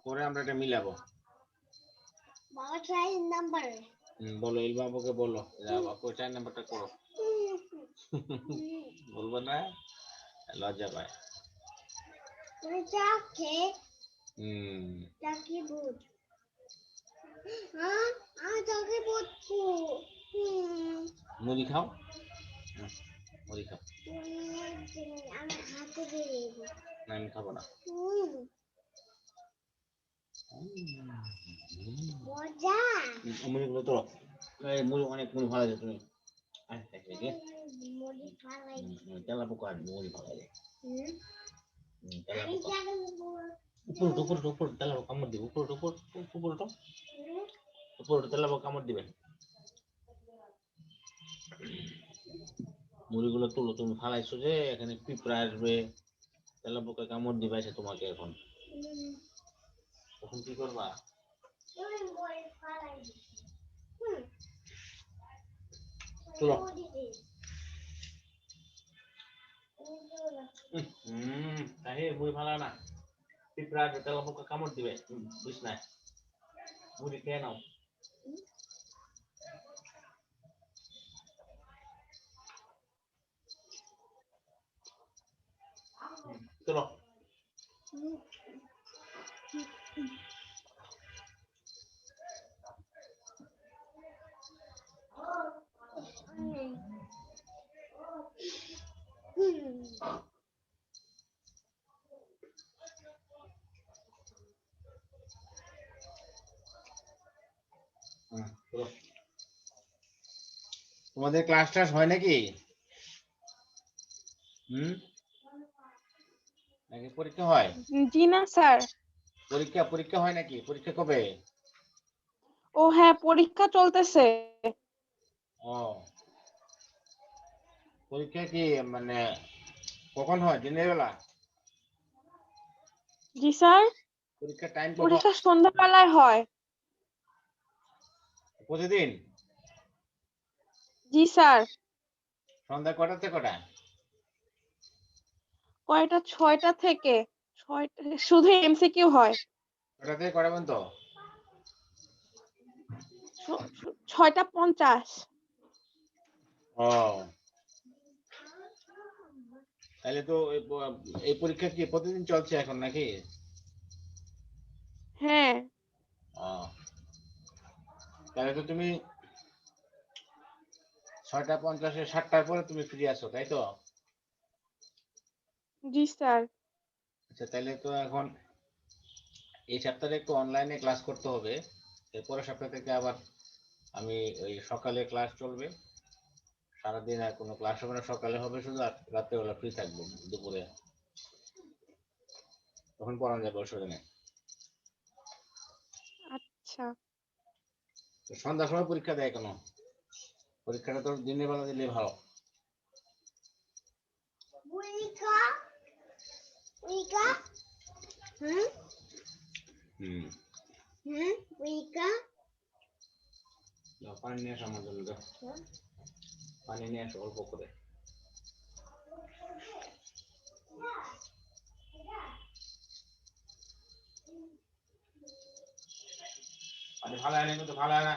পরে আমরা এটা মিলাবো। বাবা 4 নাম্বার বলো ইল বাবুকে বলো বাবু 4 নাম্বারটা করো। বলবো না, লজ্জা পায়। তুমি চাকে চাকি বুট হ্যাঁ চাকি বুট মুড়ি খাও, মুড়ি খাও। আমি হাতে দিয়ে দেবো। না আমি খাবো না। মজা মুড়িগুলো তো এই মুড়ি অনেক মুড়ি ভালো লাগে। তুমি মুড়ি খাওয়াই তেলা পোকা মুড়ি ভালো লাগে। আমি চাকে উপর তেলা পোকা কামড় দিবে। উপর তেলা পোকা কামড় দিবে। মুড়িগুলো তুলো, তুমি ফালাইছো যে এখানে পিঁপড়া আসবে, তেলা পোকা কামড় দিবে সে তোমাকে। এখন তখন কি করবা? তুলো। তাই মুড়ি ফালা না, পিঁপড়া আসবে, তেলা পোকা কামড় দিবে। বুঝ না, মুড়ি খেয়ে নাও। চলো তোমাদের ক্লাস টাস হয় নাকি? নাকি পরীক্ষা হয়? জি না স্যার। পরীক্ষা হয় নাকি? পরীক্ষা কবে? ও হ্যাঁ, পরীক্ষা চলতেছে। ও, পরীক্ষা কি মানে কখন হয়? দিনের বেলা? জি স্যার, পরীক্ষার টাইম কখন? পরীক্ষা সন্ধ্যাবেলায় হয়। প্রতিদিন? জি স্যার। সন্ধ্যা কটা থেকে কটা? কয়টা? 6টা থেকে। 6টা শুধু এমসিকিউ হয়। কটা থেকে কটা পর্যন্ত? 6টা 50। ও, তাহলে তো এই পরীক্ষা কি প্রতিদিন চলছে এখন নাকি? হ্যাঁ। তাহলে তো তুমি 6:50 7টার পরে তুমি ফ্রি আছো, তাই তো? জি স্যার। আচ্ছা, তাহলে তো এখন এই সপ্তাহে একটু অনলাইনে ক্লাস করতে হবে। এরপরের সপ্তাহ থেকে আবার আমি ওই সকালে ক্লাস চলবে, সারাদিন আর কোনো ক্লাস হবে না, সকালে হবে শুধু, আর রাত্রেবেলা ফ্রি থাকবো দুপুরে, তখন পড়ানো যাবে, অসুবিধা নেই। আচ্ছা। তো সন্ধ্যার সময় পরীক্ষা দেয় কেন? পরীক্ষাটা তো দিনের বেলা দিলে ভালো। পানি নিয়ে আসো আমার জন্য, পানি নিয়ে আসো অল্প করে। পানি ভালো হয় না, কিন্তু ভালো হয় না।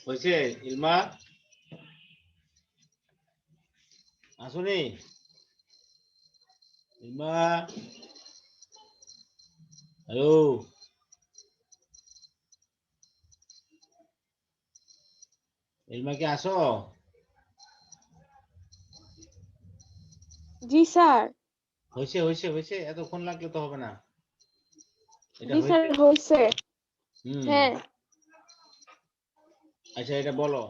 হয়েছে ইলমা আসুনি ইলমা হ্যালো ইলমা কি আসো জি স্যার। হয়েছে হয়েছে হয়েছে এতক্ষণ লাগলে তো হবে না এটা জি স্যার হয়েছে হয়েছে। হুম হ্যাঁ। আচ্ছা এটা বলো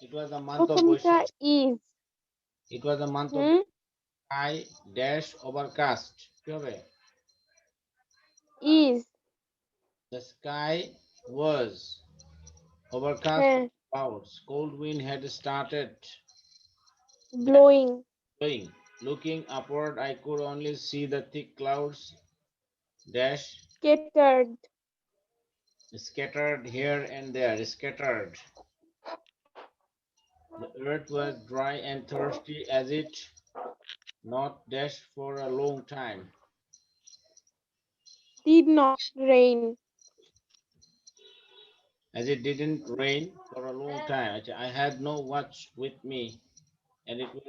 it was the month of প্রথমটা Boishakh is. it was the month of hmm. sky dash overcast কি হবে is. the sky was overcast হ্যাঁ। with clouds cold wind had started blowing. blowing looking upward I could only see the thick clouds dash স্কেটার্ড। scattered here and there scattered the earth was dry and thirsty as it not dash for a long time did not rain. as it didn't rain for a long time. I had no watch with me, and it was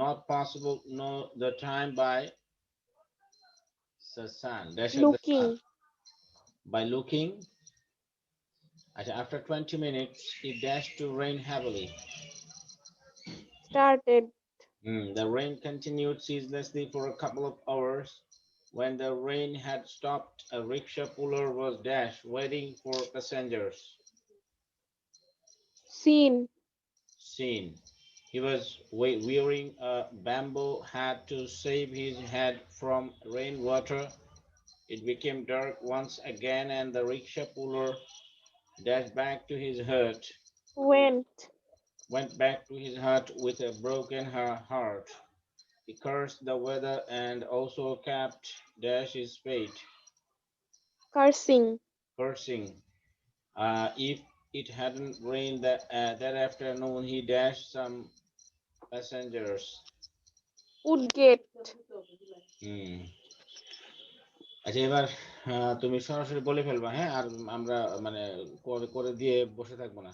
not possible to know the time by the sun. Dash at the looking. sun by looking. After 20 minutes, it dashed to rain heavily. Started. The rain continued ceaselessly for a couple of hours. When the rain had stopped, a rickshaw puller was dashed, waiting for passengers. Seen. Seen. He was wearing a bamboo hat to save his head from rainwater. It became dark once again, and the rickshaw puller dashed back to his hut, went. went back to his hut with a broken heart. He cursed the weather and also kept his fate, cursing. cursing. If it hadn't rained that afternoon, he dashed some passengers. Woodgate. Hmm. আচ্ছা এবার তুমি সরাসরি বলে ফেলবা হ্যাঁ আর আমরা মানে করে করে দিয়ে বসে থাকবো না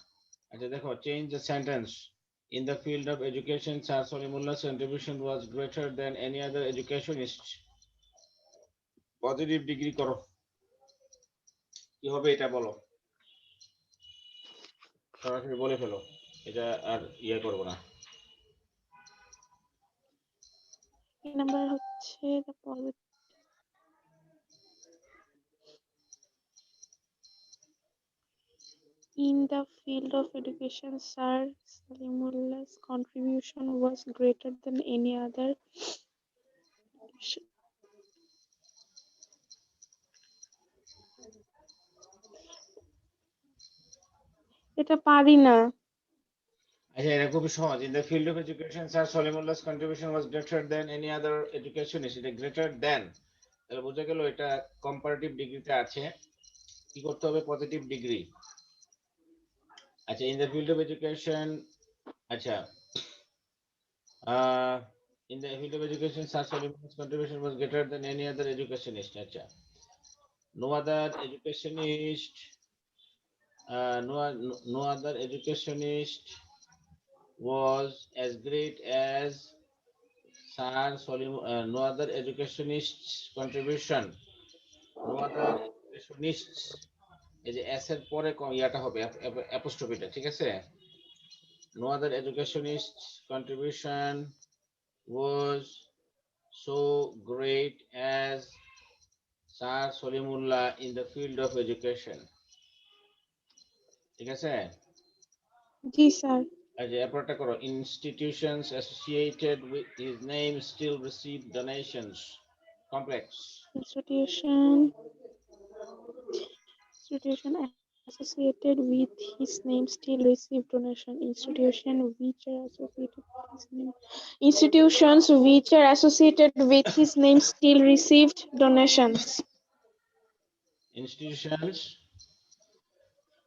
আচ্ছা দেখো change the sentence in the field of education Sir Solimullah's contribution was greater than any other educationist positive degree করো কি হবে এটা বলো সরাসরি বলে ফেলো এটা আর ইয়ে করবো না এই নাম্বার হচ্ছে in the field of education Sir Salimullah's contribution was greater than any other. এটা পারি না। আচ্ছা এটা খুবই সহজ in the field of education Sir Solimullah's contribution was greater than any other educationist এটা greater than তাহলে বোঝা গেল এটা কম্পারেটিভ ডিগ্রিতে আছে কি করতে হবে পজিটিভ ডিগ্রি আচ্ছা in the field of education আচ্ছা in the field of education Sir Soliman's contribution was greater than any other educationist আচ্ছা no other educationist no other educationist was as great as Sir Soliman no other educationist's contribution no other educationists এই যে S এর পরে ইয়াটা হবে অ্যাপোস্ট্রফিটা ঠিক আছে no other educationist's contribution was so great as Sir Solimullah in the field of education. ঠিক আছে জি স্যার। আচ্ছা এরপরটা করো institutions associated with his name still receive donations complex institution associated with his name still receive donation. Institutions which are associated with his name still received donations. institutions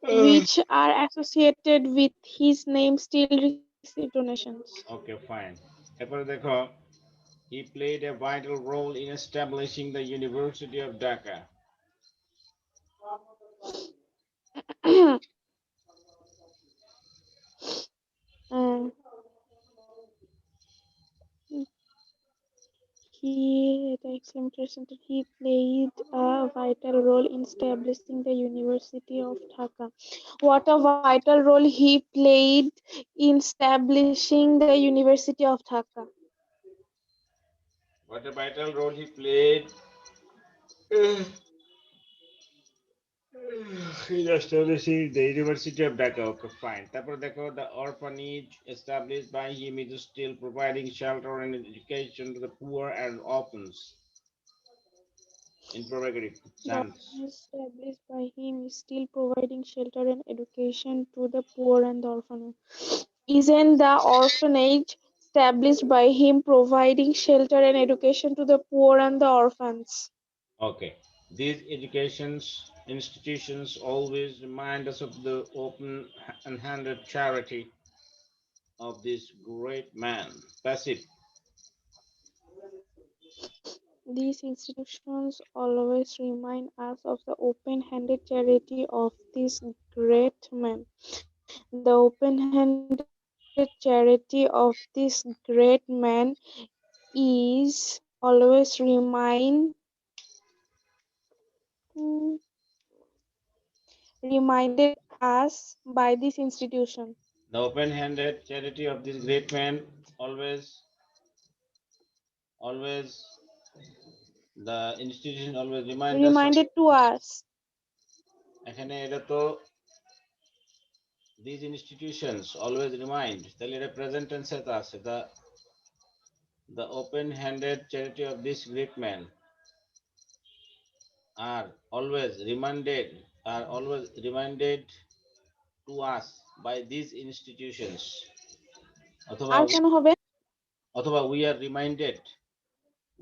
Which are associated with his name still receive donations. okay fine এরপরে দেখো he played a vital role in establishing the University of Dhaka uh, he, the exclamation, he played a vital role in establishing the University of Dhaka. What a vital role he played in establishing the University of Dhaka. What a vital role he played in establishing the University of Dhaka. Okay, fine. তারপর দেখো, the orphanage established by him is still providing shelter and education to the poor and orphans. Interrogative The sense. orphanage established by him is still providing shelter and education to the poor and the orphanage. Isn't the orphanage established by him providing shelter and education to the poor and the orphans? Okay. These educations institutions always remind us of the open and handed charity of this great man. Passive. These institutions always remind us of the open-handed charity of this great man. The open-handed charity of this great man is always mm, reminded us by this institution. The open-handed charity of this great man always the institution always remind us of. Reminded to us. এখানে এটা তো these institutions always remind, তাহলে এটা present tense এ তো আছে, the open-handed charity of this great man are always reminded to us by these institutions, অথবা আর কেন হবে?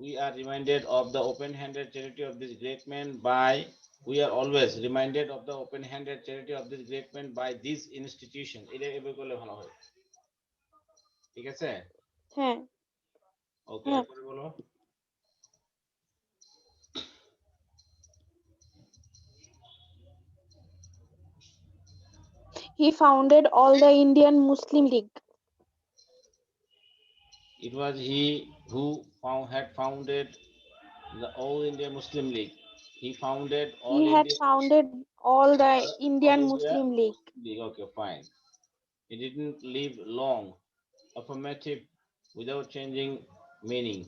we are reminded of the open-handed charity of this great man by we are always reminded of the open-handed charity of this great man by this institution. এটা এভাবে করলে ভালো হয়, ঠিক আছে? হ্যাঁ, ওকে, হ্যাঁ। এরপরে বলো। He founded all the Indian Muslim League. It was he who had founded the All India Muslim League. He founded All He had India founded all the All Indian India Muslim League. League. Okay, fine. He didn't live long. Affirmative without changing meaning.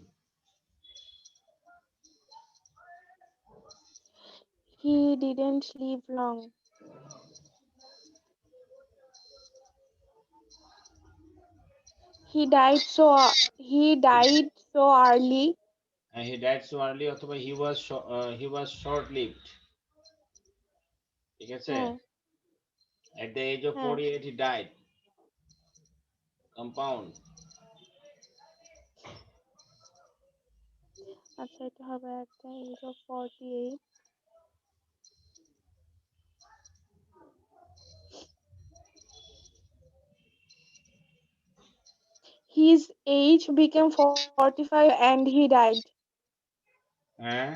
He didn't live long. He died so early. And he died so early, অথবা he was short-lived. ঠিক আছে? হ্যাঁ, At the age of হ্যাঁ। 48, he died. Compound. আচ্ছা, এটা হবে at the age of 48. His age became 45 and he died. হ্যাঁ?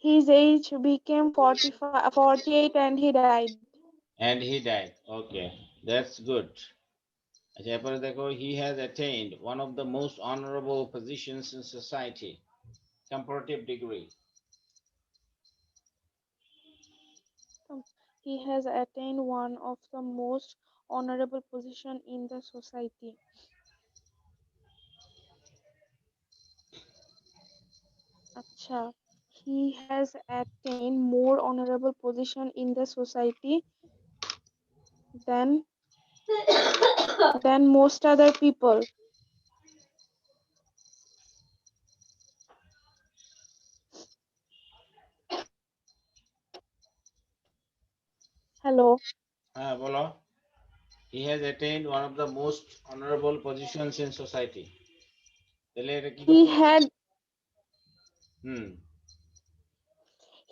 His age became 48 and he died. And he died. Okay, that's good. আচ্ছা, এরপরে দেখো, he has attained one of the most honorable positions in society. Comparative degree. He has attained one of the most honorable position in the society. Acha, he has attained more honorable position in the society than most other people. Hello. হ্যাঁ, বলো। He has attained one of the most honorable positions in society. তাহলে এটা কি করতে হবে?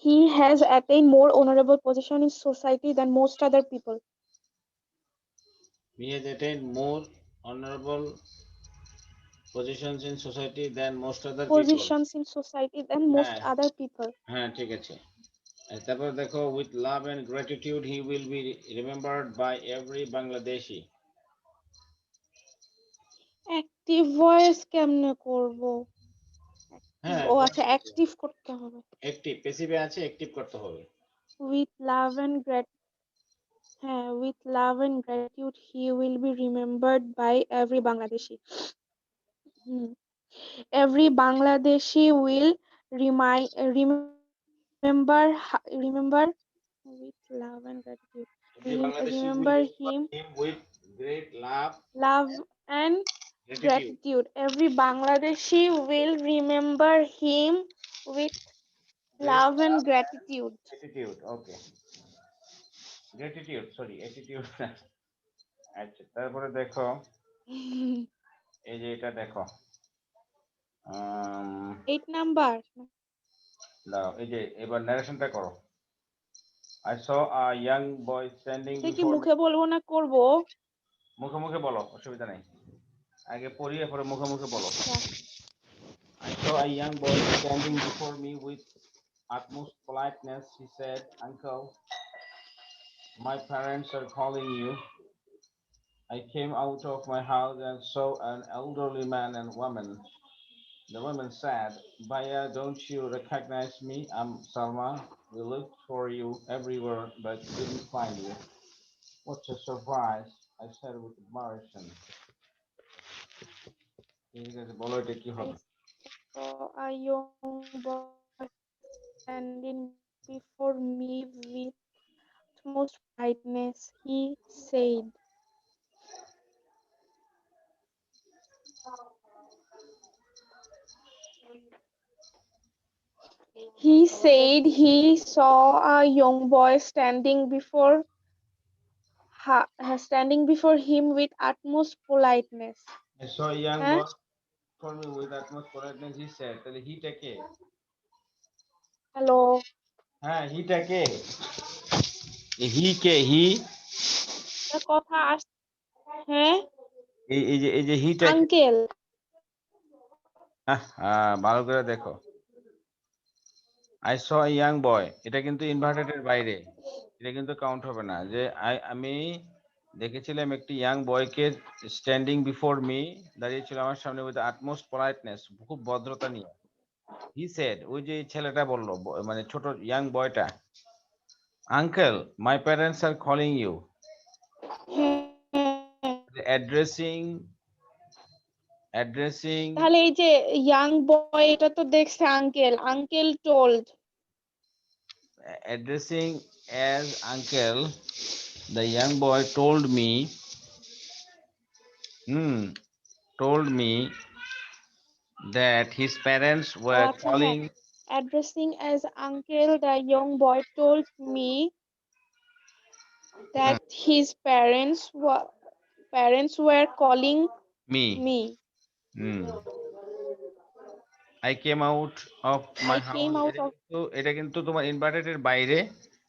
He has attained more honorable position in society than most other people. He has attained more honorable positions in society than most other people. Positions in society than most হ্যাঁ, other people. হ্যাঁ, ঠিক আছে। তারপর দেখো, with love and gratitude he will be remembered by every Bangladeshi. Active voice কেমনে করব? Active, হ্যাঁ, ও করে আচ্ছা, ফেলতে অ্যাক্টিভ করতে হবে। অ্যাক্টিভ, প্যাসিভে আছে, অ্যাক্টিভ করতে হবে। উইথ লাভ এন্ড হ্যাঁ, with love and gratitude he will be remembered by every Bangladeshi. Hmm, every Bangladeshi will remember with love and gratitude. Every Bangladeshi will Remember remember him, him with great love, love and gratitude. gratitude. Every Bangladeshi will remember him with Great love and love gratitude. and attitude. Okay. Gratitude, sorry, attitude. আচ্ছা, তারপরে দেখো, এই যে এটা দেখো, 8 number. দাও, এই যে এবার ন্যারেশনটা করো। I saw a young boy standing এটা কি before me. মুখে বলবো না করবো? মুখে মুখে বলো, অসুবিধা নেই। আগে পড়িয়ে পরে মুখে মুখে বলো। আচ্ছা, I saw a young boy standing before me with utmost politeness. He said, "Uncle, my parents are calling you." I came out of my house and saw an elderly man and woman. The woman said, "Baya, don't you recognize me? I'm Salma. We looked for you everywhere but didn't find you." What a surprise, I said with admiration. ঠিক আছে, বলো এটা কি হবে? I saw a young boy standing before me with utmost politeness. He said he saw a young boy standing before him with utmost politeness. I saw a young হ্যাঁ, boy for me with utmost politeness. He said, তাহলে হিটা কে? Hello, হ্যাঁ, হিটা কে? হি কে? হি? কথা আস, হ্যাঁ, এই যে হিটা কে? Uncle. ভালো করে দেখো। I saw a young boy, এটা কিন্তু ইনভার্টেডের বাইরে, এটা কিন্তু কাউন্ট হবে না। যে আমি দেখেছিলাম একটি ইয়াং বয়কে, স্ট্যান্ডিং বিফোর মি, দাঁড়িয়ে ছিল আমার সামনে, উইথ আটমোস্ট পোলাইটনেস, খুব ভদ্রতা নিয়ে। হি সেড, ওই যে ছেলেটা বললো, মানে ছোট ইয়াং বয়টা, uncle, my parents are calling you. হ্যাঁ, অ্যাড্রেসিং অ্যাড্রেসিং তাহলে এই যে ইয়াং বয়, এটা তো দেখছে uncle, uncle told. Addressing as uncle, the young boy told me, told me that his parents ও were আচ্ছা, হ্যাঁ, calling. addressing as uncle, the young boy told me Hmm, that his parents were calling me. me. Hmm. I came out of my I house. came out of, এটা কিন্তু তোমার inverted এর বাইরে,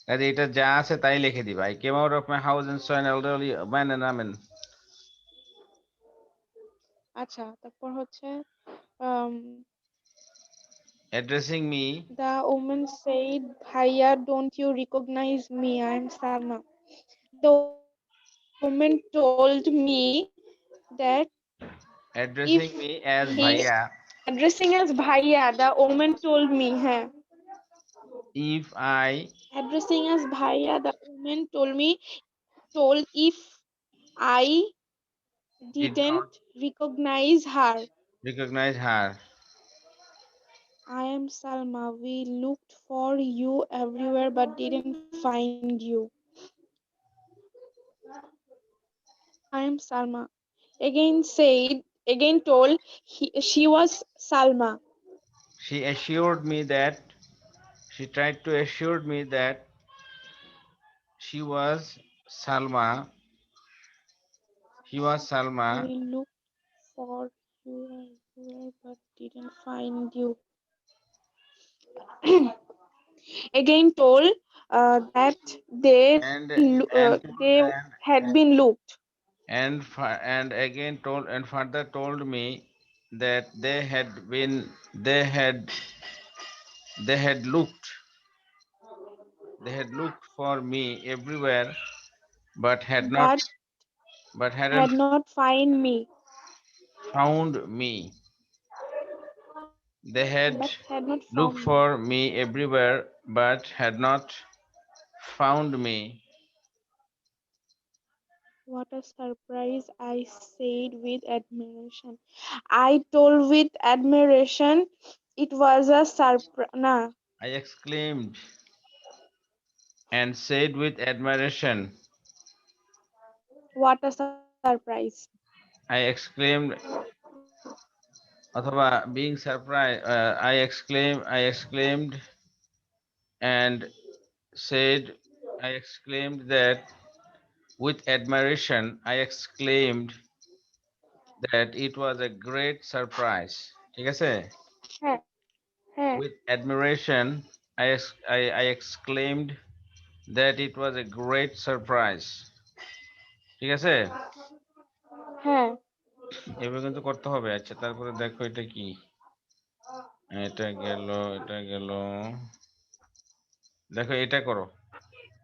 কাজে এটা যা আছে তাই লিখে দিবা। I came out of my house and saw an elderly man and woman. আচ্ছা, তারপর হচ্ছে um Addressing me, the woman said, "Bhaiya, don't you recognize me? I am Salma." The woman told me that if addressing me as he bhaiya. addressing as Bhaiya, the woman told me, huh? If I Addressing as Bhaiya, the woman told if I did not didn't recognize her. recognize her, I am Salma. We looked for you everywhere but didn't find you. I am Salma. Again told she was Salma. she assured me that she tried to assure me that she was Salma. He was Salma. We looked for you everywhere but didn't find you. Again told that and and they had been looked. and again told and further told me that they had looked They had looked for me everywhere, but had not, but but hadn't had not find me, found me. They had but had not looked found me. for me everywhere, but had not found me. What a surprise, I said with admiration. I told with admiration it was a surprise. Nah, I exclaimed and said with admiration. what a surprise. I exclaimed, অথবা being surprised, I exclaimed and said, I exclaimed that with admiration, I exclaimed that it was a great surprise. ঠিক আছে? হ্যাঁ, হ্যাঁ, With admiration, I exclaimed that it was a great surprise. ঠিক আছে? হ্যাঁ। এভাবে কিন্তু করতে হবে। আচ্ছা, তারপরে দেখো এটা কি? এটা গেল, এটা গেল। দেখো এটা করো।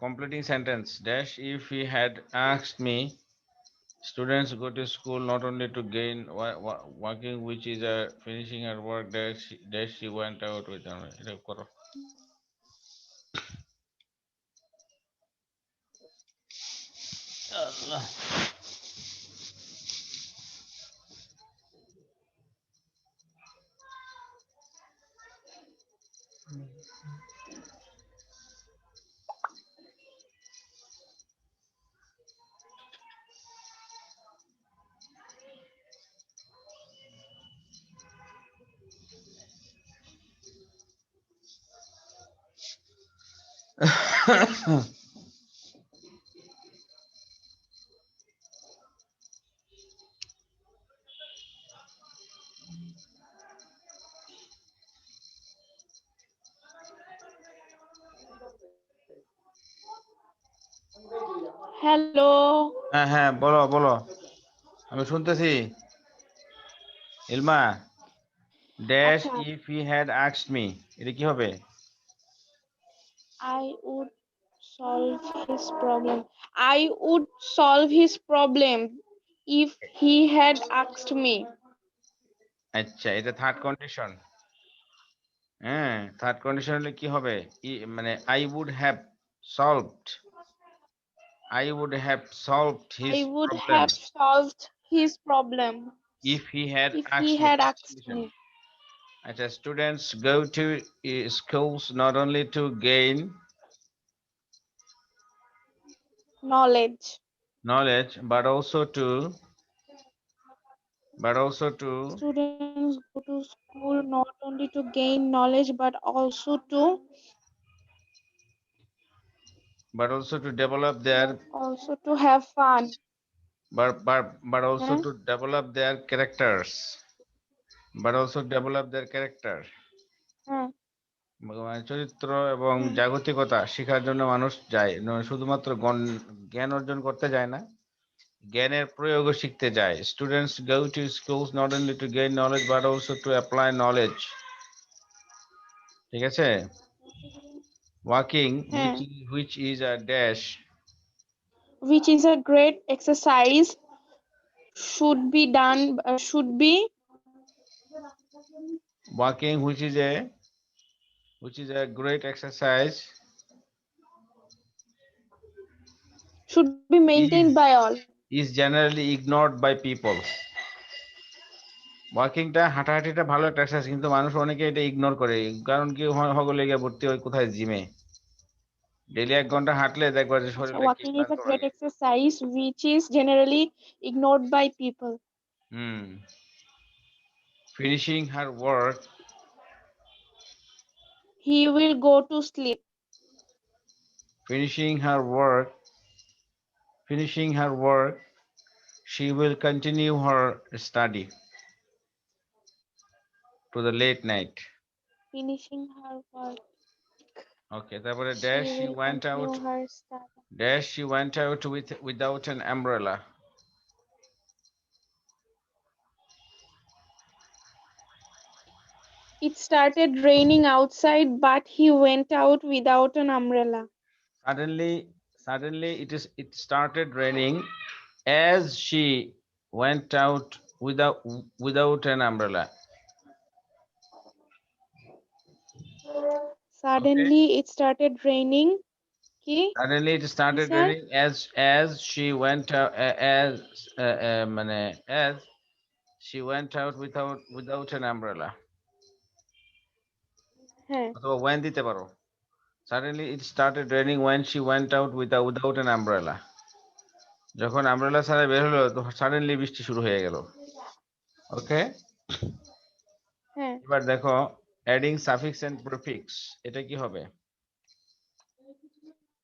Completing sentence. Dash if he had asked me, students go to school not only to gain working, which is finishing her work. Dash she went out with them. এটা করো। আল্লাহ। হ্যালো। হ্যাঁ হ্যাঁ, বলো বলো, আমি শুনতেছি। ইলমা, ড্যাশ আচ্ছা, if he had asked me, এটা কি হবে? I would solve his problem. I would solve his problem if he had asked me. আচ্ছা, এটা থার্ড কন্ডিশন। হ্যাঁ, থার্ড কন্ডিশন হলে কি হবে? মানে I would have solved, I would have solved his I would problem have solved his problem if he had if he asked me. had First asked condition. me. আচ্ছা, students go to schools not only to gain Knowledge. knowledge but also to Students go to school not only to gain knowledge develop their but also to have fun. but also Huh? to develop their characters, but also develop their character, Huh? মানে চরিত্র এবং Huh? জাগতিকতা শেখার জন্য মানুষ যায়, শুধুমাত্র জ্ঞান অর্জন করতে যায় না, জ্ঞানের প্রয়োগও শিখতে যায়। Students go to schools not only to gain knowledge but also to apply knowledge. ঠিক আছে? Walking Huh? which is a dash, Which is a great exercise should be walking which is a great exercise should be maintained is by all. is generally ignored by people. ওয়াকিংটা, হাঁটাহাঁটিটা ভালো একটা exercise, কিন্তু মানুষ অনেকে এটা ignore করে। কারণ কি, হগলে গিয়ে ভর্তি হয় কোথায়, জিমে। ডেইলি 1 ঘন্টা হাঁটলে দেখবা যে So শরীরটা কি walking is a ক্লান্ত great লাগে। exercise which is generally ignored by people. Hmm. Finishing her work, He will go to sleep. finishing her work, finishing her work, she will continue her study to the late night. Finishing her work, Okay, তারপরে she will continue her study. dash she went out without an umbrella. It started raining outside, but he went out without an umbrella. Suddenly it started raining as she went out without an umbrella. Okay. Suddenly it started raining. কি Suddenly it কি started sir? raining as she went out as she went out without an umbrella. হ্যাঁ, অথবা when দিতে পারো। Suddenly it started raining when she went out without an umbrella. যখন umbrella ছাড়া বের হলো তো suddenly বৃষ্টি শুরু হয়ে গেল। ওকে, হ্যাঁ। এবার দেখো adding suffix and prefix এটা কি হবে?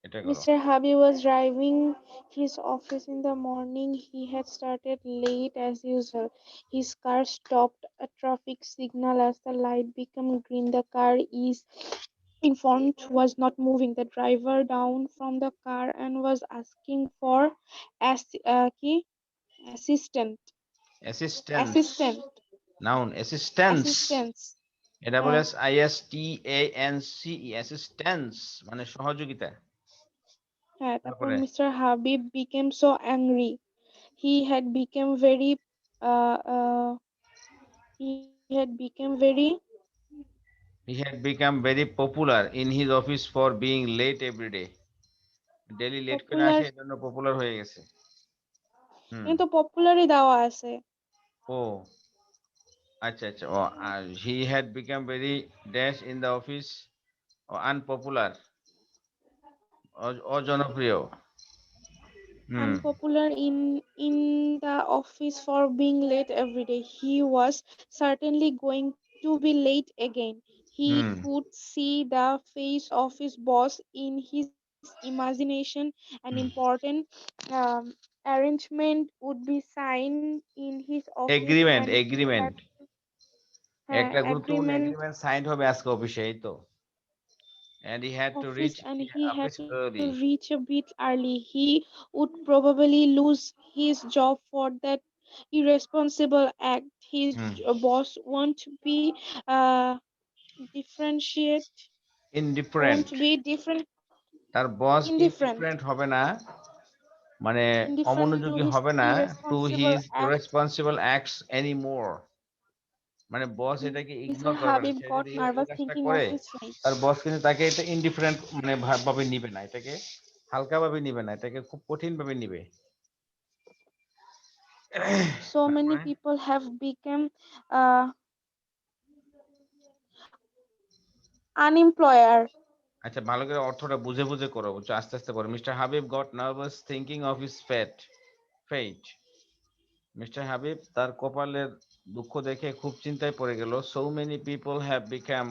এটা করো। Mr. Habib was driving his office in the morning. He had started late as usual. His car stopped a traffic signal as the light became green. The car is in front was not moving. The driver down from the car and was asking for কি? assistant Assistance, assistant noun assistance, assistance এটা বলে হ্যাঁ, ISTANCE, assistance মানে সহযোগিতা। হ্যাঁ। তারপর তারপরে Mr. Habib became so angry. He had become very uh, uh, he had become very he had become very popular in his office for being late every day. Daily late করে popular আসে এজন্য popular হয়ে গেছে। হুম। কিন্তু পপুলারই দেওয়া আছে ও আচ্ছা আচ্ছা, ও he had become very dash in the office, ও unpopular, অজনপ্রিয়। হুম। unpopular in the office for being late every day. He was certainly going to be late again. He hmm. could see the face of his boss in his imagination. An hmm. important um, arrangement would be signed in his office agreement and he had agreement একটা গুরুত্বপূর্ণ agreement agreement sign হবে আজকে অফিসে, এই তো। and he had to reach office and he had office to early. reach a bit early. He would probably lose his job for that irresponsible act. His hmm. boss won't be uh, differentiate, indifferent, won't be different, তার বস indifferent, indifferent হবে না, মানে indifferent to অমনোযোগী his হবে না, to irresponsible his act. Irresponsible acts anymore. মানে boss এটাকে Mr. Ignore করবে না, Habib সে got যদি এই nervous কাজটা thinking করে of his তার fate. বস কিন্তু তাকে এটা ইনডিফারেন্ট মানে ভাবে নিবে না, এটাকে হালকা ভাবে নিবে না, এটাকে খুব কঠিন ভাবে নিবে। So many তারপরে people have become uh, unemployed. আচ্ছা, ভালো করে অর্থটা বুঝে বুঝে করো, বুঝছো, আস্তে আস্তে করো। Mister Habib got nervous thinking of his fate. Mister Habib তার কপালের দুঃখ দেখে খুব চিন্তায় পড়ে গেল। So many people have become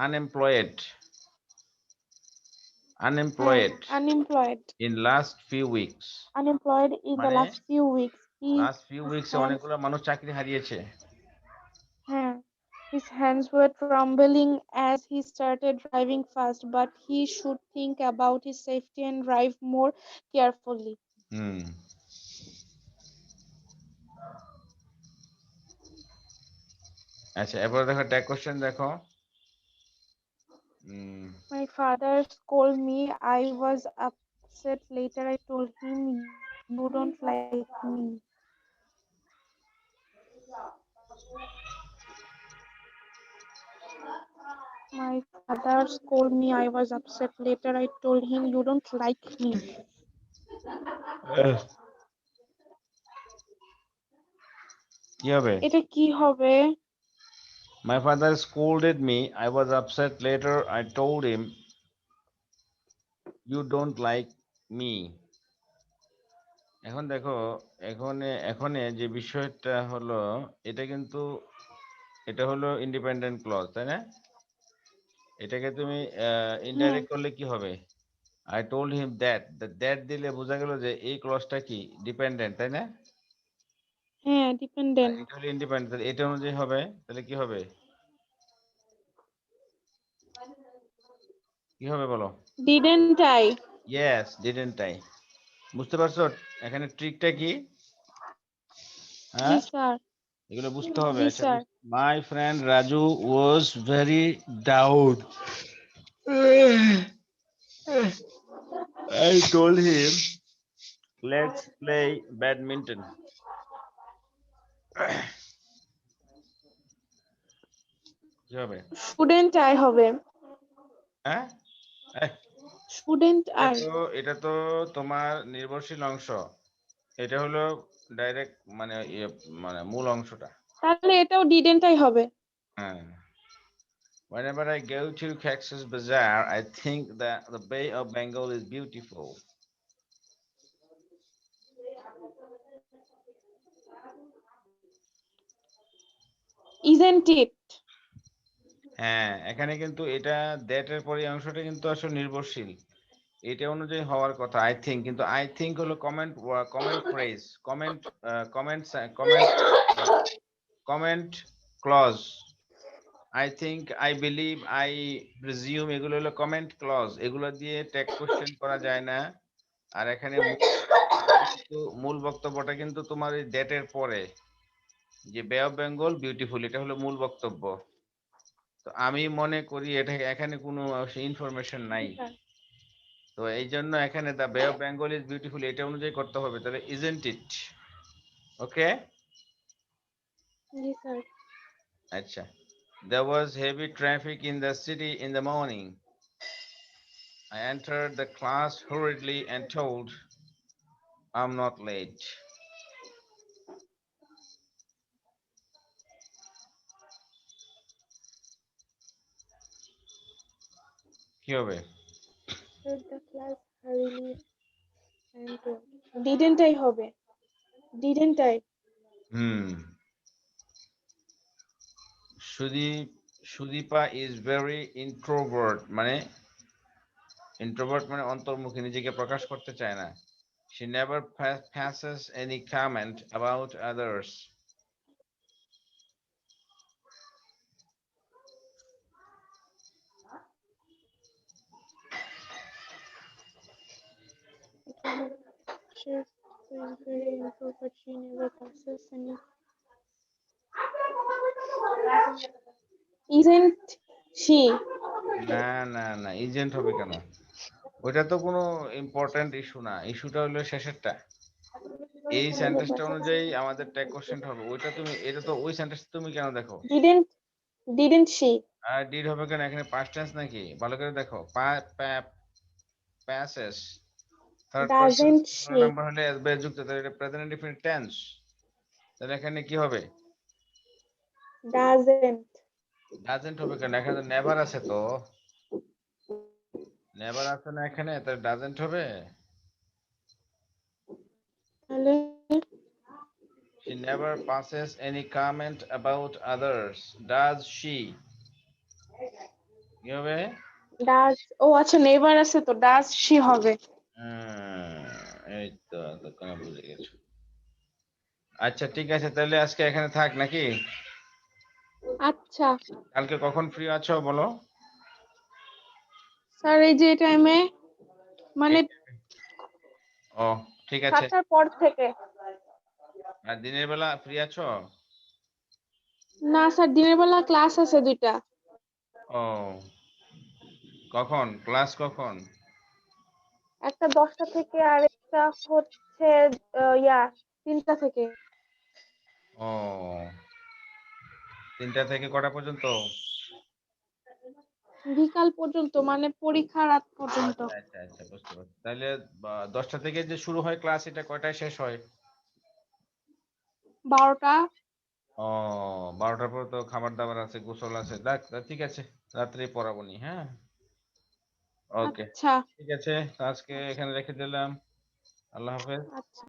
unemployed unemployed Unemployed. In last few weeks. Unemployed in the মানে last few weeks. Last few His উইকসে hands, অনেকগুলো মানুষ চাকরি হারিয়েছে। huh, his hands were trembling as he started driving fast, but he should think about his safety and drive more carefully. হুম। আচ্ছা, এরপরে দেখো tag question দেখো। My father scolded me. I was upset. Later, I told him, "You don't like me." My father scolded me. I was upset. Later, I told him, "You don't like me." কি হবে? এটা কি হবে? My father scolded me. I was upset. Later, I told him, "You don't like me." এখন দেখো, এখানে যে বিষয়টা হলো, এটা কিন্তু এটা হলো ইন্ডিপেন্ডেন্ট ক্লজ, তাই না? এটাকে তুমি হ্যাঁ, ইনডাইরেক্ট করলে কি হবে? I told him that, that দিলে বোঝা গেল যে এই ক্লজটা কি ডিপেন্ডেন্ট, তাই না? হ্যাঁ, আর dependent. এটা হলো ইন্ডিপেন্ডেন্ট, তাহলে এটা অনুযায়ী হবে, তাহলে কি হবে? কি হবে বলো? Didn't I? Yes, didn't I. বুঝতে পারছো এখানে ট্রিকটা কি? জি হ্যাঁ, স্যার, এগুলো বুঝতে হবে। জি আচ্ছা, sir. My friend Raju was very down. I told him, let's play badminton. কি হবে? Shouldn't I হবে? হ্যাঁ? এই, Shouldn't এটা I? তো এটা তো তোমার নির্ভরশীল অংশ। এটা হলো ডাইরেক্ট মানে মানে মূল অংশটা। তাহলে এটাও didn't I হবে? হ্যাঁ। Whenever I go to Texas Bazaar, I think that the Bay of Bengal is beautiful. Isn't it? হ্যাঁ, এখানে কিন্তু এটা that এর পরে অংশটা কিন্তু আসলে নির্ভরশীল। এটা অনুযায়ী হওয়ার কথা আই থিংক, কিন্তু আই থিংক হলো comment phrase, comment clause. I think, I believe, I presume, এগুলো হলো কমেন্ট ক্লজ। এগুলো দিয়ে ট্যাগ কোশ্চেন করা যায় না। আর এখানে মূল বক্তব্যটা কিন্তু তোমার এই ডেটের পরে, যে বে অফ বেঙ্গল বিউটিফুল, এটা হলো মূল বক্তব্য। তো আমি মনে করি এটা এখানে কোনো ইনফরমেশন নাই। জি স্যার। তো এই জন্য এখানে দ্য বে অফ বেঙ্গল ইজ বিউটিফুল এটা অনুযায়ী করতে হবে। তাহলে isn't it? Okay, G sir. আচ্ছা। There was heavy traffic in the city in the morning. I entered the class hurriedly and told, I'm not late. কি হবে? The class hurriedly and didn't I হবে? Didn't I? Hmm, Sudipa is very introvert মানে অন্তর্মুখী, নিজেকে প্রকাশ করতে চায় না। She never passes any comment about others. She is very introvert. She never passes any. Isn't she? না না না, এজেন্ট হবে কেন? ওইটা তো কোনো ইম্পর্টেন্ট ইস্যু না, ইস্যুটা হলো শেষেরটা। এই সেন্টেন্সটা অনুযায়ী আমাদের ট্যাগ কোশ্চেন হবে। ওইটা তুমি, এটা তো ওই সেন্টেন্স তুমি কেন দেখো? Didn't she? আর ডিড হবে কেন? এখানে পাস্ট টেন্স নাকি? ভালো করে দেখো। Passes third person Doesn't singular she? Number হলে এস বাই যুক্ত, তাহলে এটা প্রেজেন্ট ইনডিফিনিট টেন্স। তাহলে এখানে কি হবে? Doesn't. ডাজেন্ট হবে কেন? এখানে তো নেভার আছে, তো নেভার আছে না এখানে, তাহলে ডাজেন্ট হবে? তাহলে She never passes any comment about others. Does she? কি হবে? does. ও আচ্ছা নেভার আছে তো does she হবে। এই তো এতক্ষণ বুঝে গেছো। আচ্ছা ঠিক আছে, তাহলে আজকে এখানে থাক নাকি? আচ্ছা কালকে কখন ফ্রি আছো বলো? স্যার এই যে টাইমে মানে ও ঠিক আছে। 7টার পর থেকে। আর দিনের বেলা ফ্রি আছো? না স্যার দিনের বেলা ক্লাস আছে 2টা। ও, কখন ক্লাস কখন? একটা 10টা থেকে আর একটা হচ্ছে 3টা থেকে। ও, 3টা থেকে কটা পর্যন্ত? বিকাল পর্যন্ত মানে পরীক্ষা রাত পর্যন্ত। আচ্ছা আচ্ছা আচ্ছা, বুঝতে পারছি। তাহলে 10টা থেকে যে শুরু হয় ক্লাস, এটা কয়টায় শেষ হয়? 12টা। ও, 12টার পর তো খাবার দাবার আছে, গোসল আছে। দেখ, ঠিক আছে, রাত্রে পড়াবো নি। হ্যাঁ, ওকে, আচ্ছা ঠিক আছে। আজকে এখানে রেখে দিলাম। আল্লাহ হাফেজ। আচ্ছা।